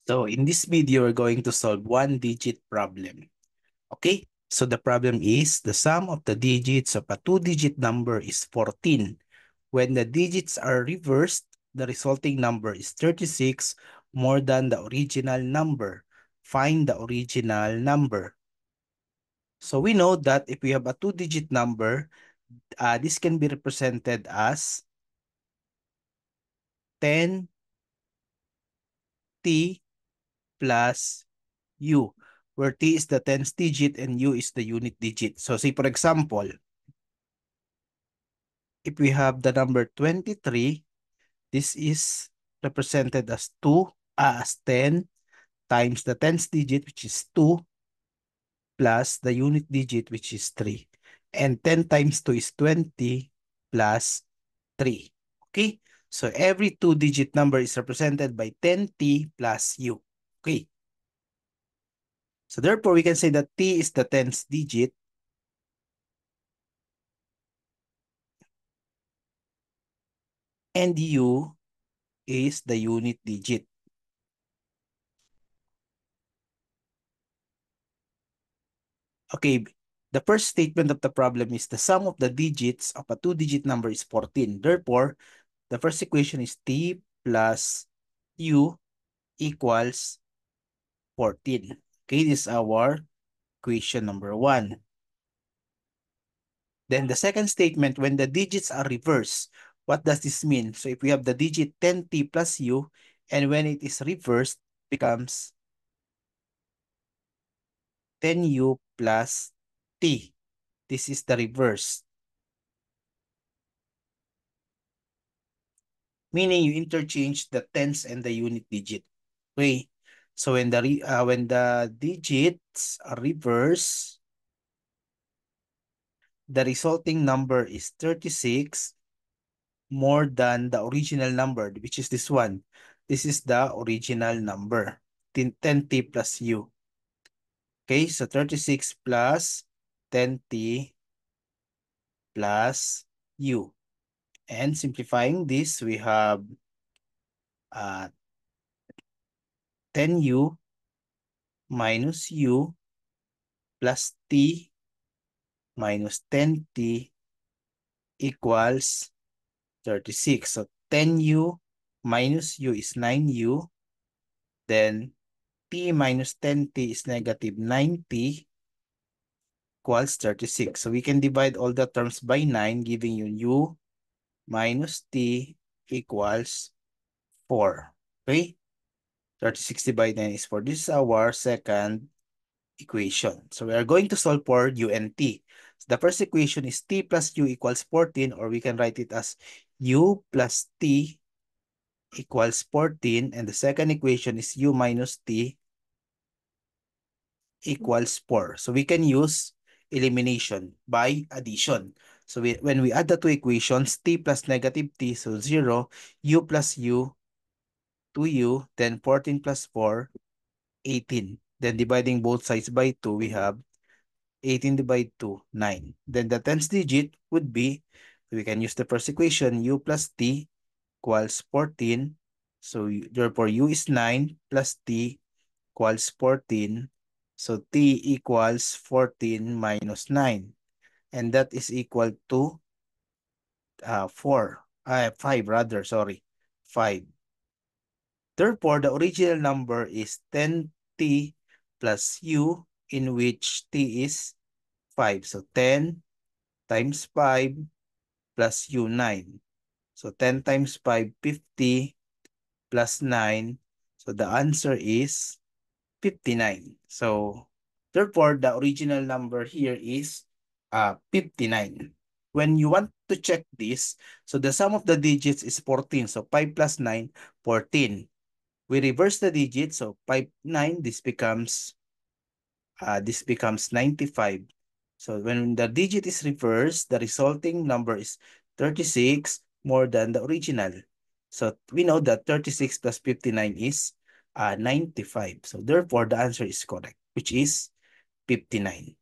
So in this video, we're going to solve one-digit problem. Okay, so the problem is the sum of the digits of a two-digit number is 14. When the digits are reversed, the resulting number is 36 more than the original number. Find the original number. So we know that if we have a two-digit number, this can be represented as 10t plus u, where t is the tens digit and u is the unit digit. So say for example, if we have the number 23, this is represented as 10 times the tens digit, which is 2, plus the unit digit, which is 3. And 10 times 2 is 20 plus 3. Okay? So every two-digit number is represented by 10t plus u. Okay? So therefore, we can say that t is the tens digit and u is the unit digit. Okay, the first statement of the problem is the sum of the digits of a two-digit number is 14. Therefore, the first equation is t plus u equals 14. Okay, this is our equation number 1. Then the second statement, when the digits are reversed, what does this mean? So if we have the digit 10t plus u, and when it is reversed, becomes 10u plus t. This is the reverse. Meaning you interchange the tens and the unit digit. Okay. So when the digits are reversed, the resulting number is 36 more than the original number, which is this one. This is the original number, 10t plus u. Okay, so 36 plus 10t plus u. And simplifying this, we have 10u minus u plus t minus 10t equals 36. So 10u minus u is 9u. Then t minus 10t is negative 9t equals 36. So we can divide all the terms by 9, giving you u minus t equals 4. Okay? 36 divided 9 is 4. This is our second equation. So we are going to solve for u and t. So the first equation is t plus u equals 14, or we can write it as u plus t equals 14. And the second equation is u minus t equals 4. So we can use elimination by addition. So when we add the two equations, t plus negative t, so 0, u plus u, 2u, then 14 plus 4, 18. Then dividing both sides by 2, we have 18 divided 2, 9. Then the tens digit would be, we can use the first equation, u plus t equals 14. So therefore, u is 9 plus t equals 14. So t equals 14 minus 9. And that is equal to 5 rather, sorry, 5. Therefore, the original number is 10t plus u, in which t is 5. So 10 times 5 plus u, 9. So 10 times 5, 50 plus 9. So the answer is 59. So therefore, the original number here is 59. When you want to check this, so the sum of the digits is 14. So 5 plus 9, 14. We reverse the digits. So 5, 9, this becomes 95. So when the digit is reversed, the resulting number is 36 more than the original. So we know that 36 plus 59 is 95. So therefore, the answer is correct, which is 59.